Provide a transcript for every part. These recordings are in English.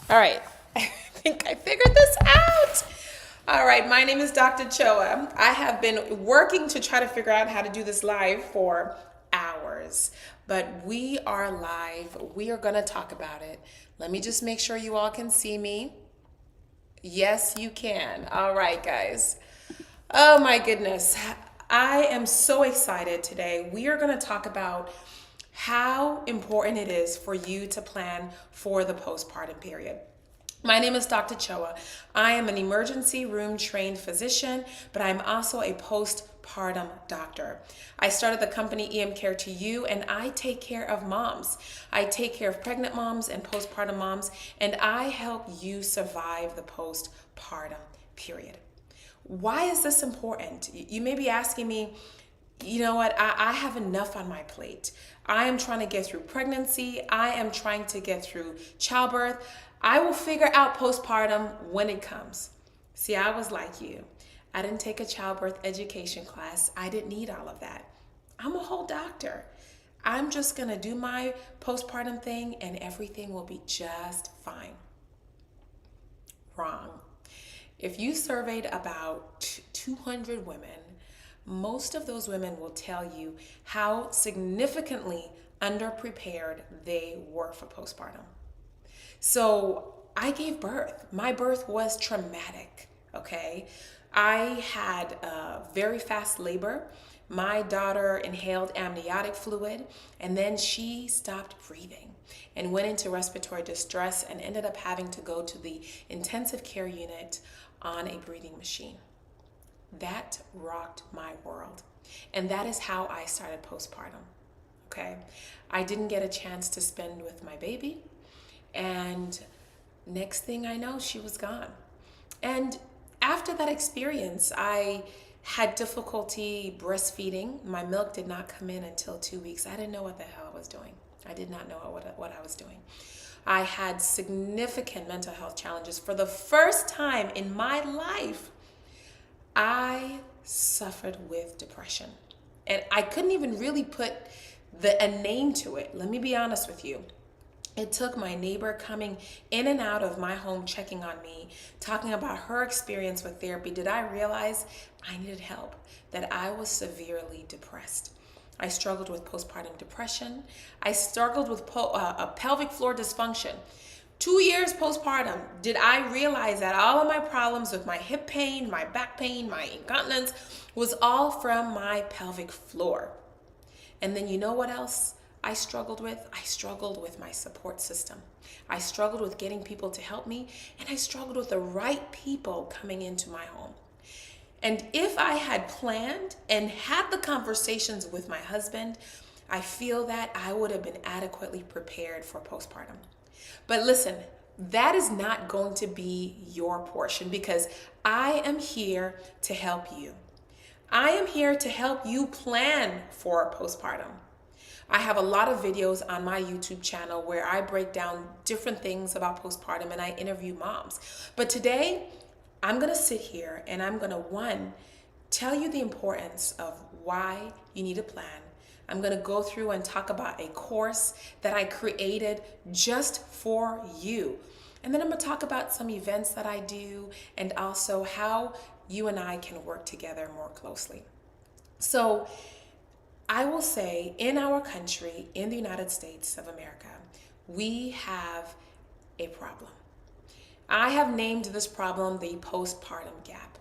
All right, I think I figured this out. All right, my name is Dr. Choa. I have been working to try to figure out how to do this live for hours, but we are live. We are going to talk about it. Let me just make sure you all can see me. Yes, you can. All right, guys. Oh my goodness. I am so excited today. We are going to talk about how important it is for you to plan for the postpartum period. My name is Dr. Choa. I am an emergency room trained physician, but I'm also a postpartum doctor. I started the company EM Care to You, and I take care of moms. I take care of pregnant moms and postpartum moms, and I help you survive the postpartum period. Why is this important? You may be asking me, you know what? I have enough on my plate. I am trying to get through pregnancy. I am trying to get through childbirth. I will figure out postpartum when it comes. See, I was like you. I didn't take a childbirth education class. I didn't need all of that. I'm a whole doctor. I'm just going to do my postpartum thing and everything will be just fine. Wrong. If you surveyed about 200 women, most of those women will tell you how significantly underprepared they were for postpartum. So I gave birth. My birth was traumatic, okay? I had a very fast labor. My daughter inhaled amniotic fluid, and then she stopped breathing and went into respiratory distress and ended up having to go to the intensive care unit on a breathing machine. That rocked my world. And that is how I started postpartum, okay? I didn't get a chance to spend with my baby. And next thing I know, she was gone. And after that experience, I had difficulty breastfeeding. My milk did not come in until 2 weeks. I didn't know what the hell I was doing. I did not know what I was doing. I had significant mental health challenges. For the first time in my life, I suffered with depression. And I couldn't even really put a name to it. Let me be honest with you. It took my neighbor coming in and out of my home, checking on me, talking about her experience with therapy. Did I realize I needed help, that I was severely depressed? I struggled with postpartum depression. I struggled with a pelvic floor dysfunction. 2 years postpartum, did I realize that all of my problems with my hip pain, my back pain, my incontinence was all from my pelvic floor. And then you know what else I struggled with? I struggled with my support system. I struggled with getting people to help me, and I struggled with the right people coming into my home. And if I had planned and had the conversations with my husband, I feel that I would have been adequately prepared for postpartum. But listen, that is not going to be your portion because I am here to help you. I am here to help you plan for postpartum. I have a lot of videos on my YouTube channel where I break down different things about postpartum and I interview moms. But today, I'm going to sit here and I'm going to, one, tell you the importance of why you need a plan. I'm going to go through and talk about a course that I created just for you. And then I'm going to talk about some events that I do and also how you and I can work together more closely. So I will say in our country, in the United States of America, we have a problem. I have named this problem the postpartum gap.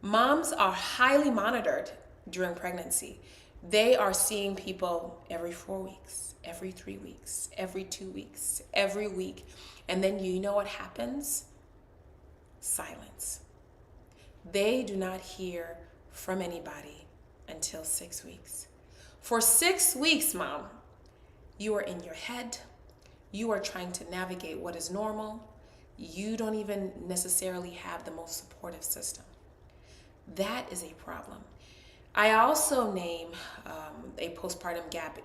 Moms are highly monitored during pregnancy. They are seeing people every 4 weeks, every 3 weeks, every 2 weeks, every week. And then you know what happens? Silence. They do not hear from anybody until 6 weeks. For 6 weeks, mom, you are in your head. You are trying to navigate what is normal. You don't even necessarily have the most supportive system. That is a problem. I also name a postpartum gap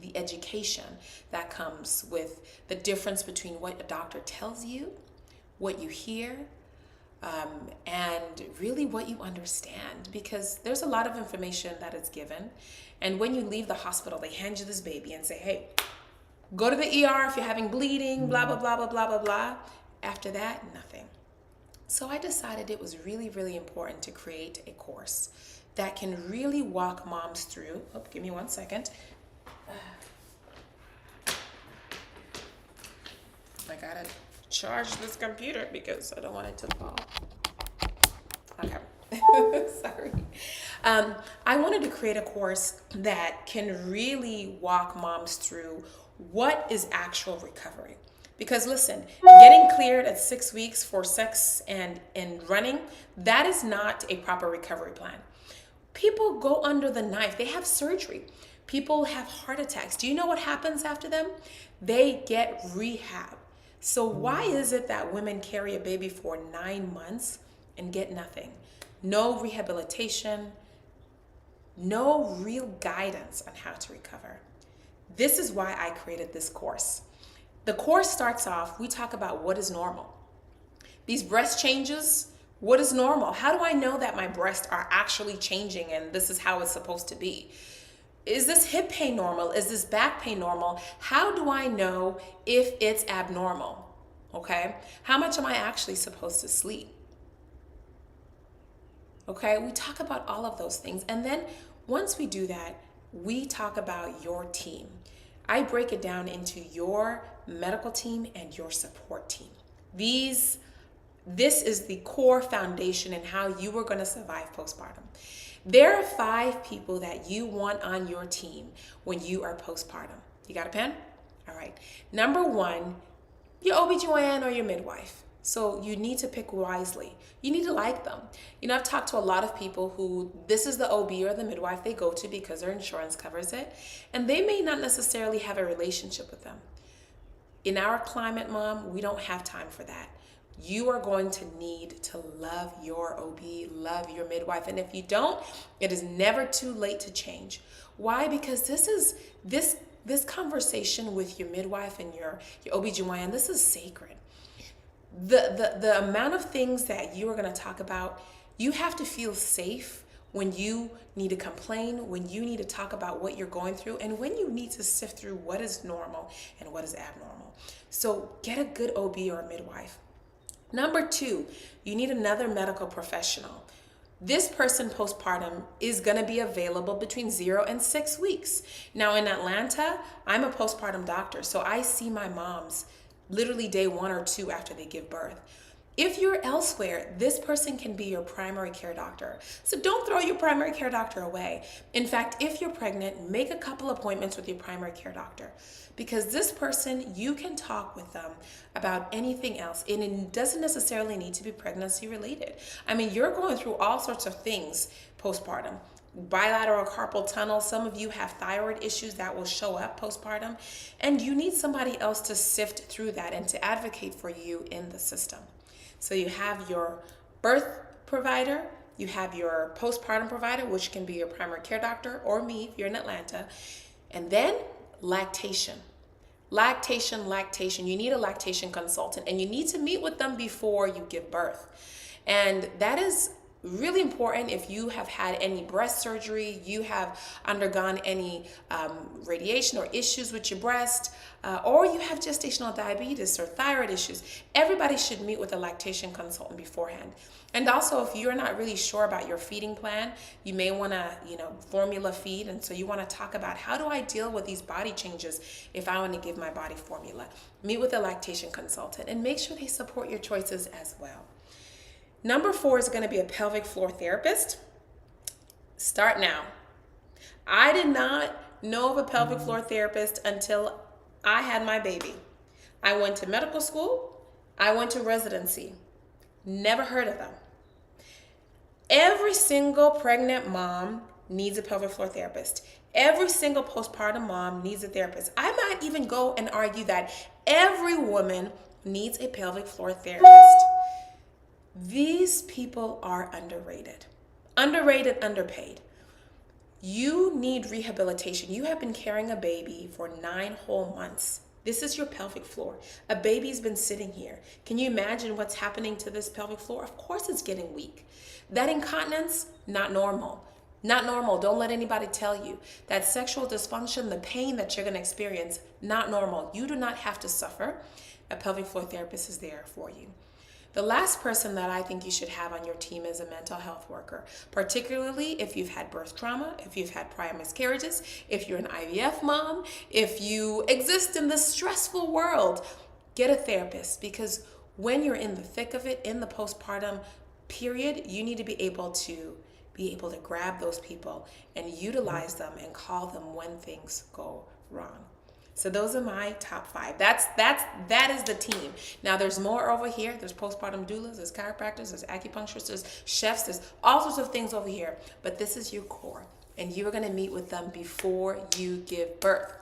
the education that comes with the difference between what a doctor tells you, what you hear, and really what you understand, because there's a lot of information that is given. And when you leave the hospital, they hand you this baby and say, hey, go to the ER if you're having bleeding, blah, blah, blah, blah, blah, blah, blah. After that, nothing. So I decided it was really, really important to create a course that can really walk moms through. Oh, give me 1 second. I gotta charge this computer because I don't want it to fall. Okay. Sorry. I wanted to create a course that can really walk moms through what is actual recovery. Because listen, getting cleared at 6 weeks for sex and running, that is not a proper recovery plan. People go under the knife. They have surgery. People have heart attacks. Do you know what happens after them? They get rehab. So why is it that women carry a baby for 9 months and get nothing? No rehabilitation, no real guidance on how to recover. This is why I created this course. The course starts off, we talk about what is normal. These breast changes, what is normal? How do I know that my breasts are actually changing and this is how it's supposed to be? Is this hip pain normal? Is this back pain normal? How do I know if it's abnormal? Okay? How much am I actually supposed to sleep? Okay? We talk about all of those things. And then once we do that, we talk about your team. I break it down into your medical team and your support team. This is the core foundation in how you are going to survive postpartum. There are 5 people that you want on your team when you are postpartum. You got a pen? All right. Number 1, your OBGYN or your midwife. So you need to pick wisely. You need to like them. You know, I've talked to a lot of people who this is the OB or the midwife they go to because their insurance covers it, and they may not necessarily have a relationship with them. In our climate, Mom, we don't have time for that. You are going to need to love your OB, love your midwife. And if you don't, it is never too late to change. Why? Because this conversation with your midwife and your OBGYN, this is sacred. The amount of things that you are going to talk about, you have to feel safe when you need to complain, when you need to talk about what you're going through, and when you need to sift through what is normal and what is abnormal. So get a good OB or a midwife. Number 2, you need another medical professional. This person postpartum is going to be available between 0 and 6 weeks. Now in Atlanta, I'm a postpartum doctor, so I see my moms literally day 1 or 2 after they give birth. If you're elsewhere, this person can be your primary care doctor. So don't throw your primary care doctor away. In fact, if you're pregnant, make a couple appointments with your primary care doctor, because this person, you can talk with them about anything else. And it doesn't necessarily need to be pregnancy related. I mean, you're going through all sorts of things postpartum. Bilateral carpal tunnel. Some of you have thyroid issues that will show up postpartum, and you need somebody else to sift through that and to advocate for you in the system. So you have your birth provider, you have your postpartum provider, which can be your primary care doctor or me if you're in Atlanta, and then lactation. Lactation. You need a lactation consultant, and you need to meet with them before you give birth. And that is really important if you have had any breast surgery, you have undergone any radiation or issues with your breast, or you have gestational diabetes or thyroid issues. Everybody should meet with a lactation consultant beforehand. And also, if you're not really sure about your feeding plan, you may want to, formula feed. And so you want to talk about, how do I deal with these body changes if I want to give my body formula? Meet with a lactation consultant and make sure they support your choices as well. Number 4 is going to be a pelvic floor therapist. Start now. I did not know of a pelvic floor therapist until I had my baby. I went to medical school. I went to residency. Never heard of them. Every single pregnant mom needs a pelvic floor therapist. Every single postpartum mom needs a therapist. I might even go and argue that every woman needs a pelvic floor therapist. These people are underrated, underpaid. You need rehabilitation. You have been carrying a baby for 9 whole months. This is your pelvic floor. A baby's been sitting here. Can you imagine what's happening to this pelvic floor? Of course it's getting weak. That incontinence, not normal. Not normal. Don't let anybody tell you that sexual dysfunction, the pain that you're going to experience, not normal. You do not have to suffer. A pelvic floor therapist is there for you. The last person that I think you should have on your team is a mental health worker, particularly if you've had birth trauma, if you've had prior miscarriages, if you're an IVF mom, if you exist in this stressful world. Get a therapist, because when you're in the thick of it, in the postpartum period, you need to be able to grab those people and utilize them and call them when things go wrong. So those are my top 5. That is the team. Now there's more over here. There's postpartum doulas, there's chiropractors, there's acupuncturists, there's chefs, there's all sorts of things over here. But this is your core, and you're gonna meet with them before you give birth,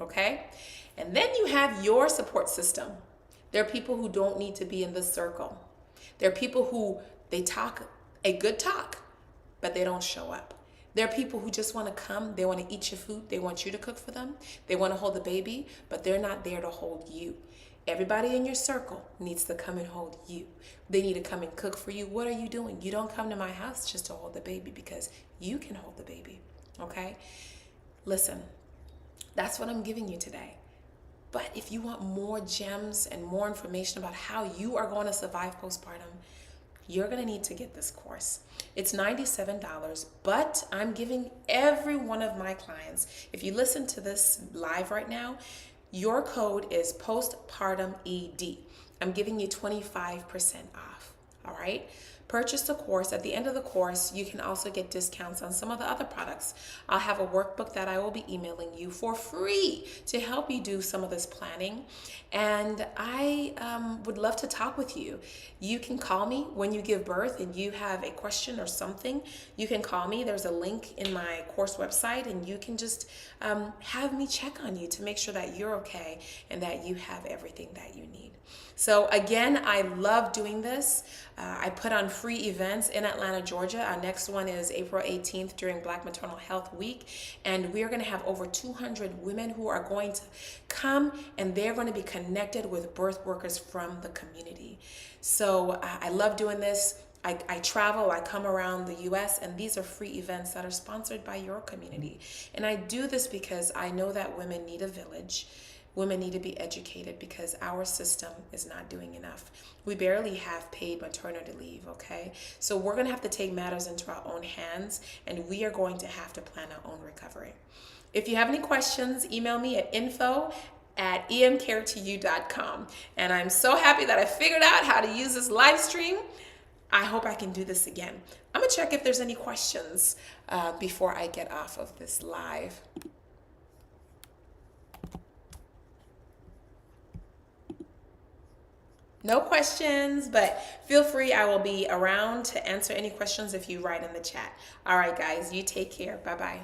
okay? And then you have your support system. There are people who don't need to be in this circle. There are people who they talk a good talk, but they don't show up. There are people who just want to come, they want to eat your food, they want you to cook for them, they want to hold the baby, but they're not there to hold you. Everybody in your circle needs to come and hold you. They need to come and cook for you. What are you doing? You don't come to my house just to hold the baby, because you can hold the baby, okay? Listen, that's what I'm giving you today. But if you want more gems and more information about how you are going to survive postpartum, you're going to need to get this course. It's $97, but I'm giving every one of my clients, if you listen to this live right now, your code is postpartum ED. I'm giving you 25% off, all right? Purchase the course. At the end of the course, you can also get discounts on some of the other products. I'll have a workbook that I will be emailing you for free to help you do some of this planning. And I would love to talk with you. You can call me when you give birth and you have a question or something. You can call me. There's a link in my course website, and you can just have me check on you to make sure that you're okay and that you have everything that you need. So again, I love doing this. I put on free events in Atlanta, Georgia. Our next one is April 18th during Black Maternal Health Week. And we are going to have over 200 women who are going to come, and they're going to be connected with birth workers from the community. So I love doing this. I travel, I come around the US, and these are free events that are sponsored by your community. And I do this because I know that women need a village. Women need to be educated because our system is not doing enough. We barely have paid maternity leave, okay? So we're gonna have to take matters into our own hands, and we are going to have to plan our own recovery. If you have any questions, email me at info@emcaretou.com. And I'm so happy that I figured out how to use this live stream. I hope I can do this again. I'm gonna check if there's any questions before I get off of this live. No questions, but feel free. I will be around to answer any questions if you write in the chat. All right, guys, you take care. Bye-bye.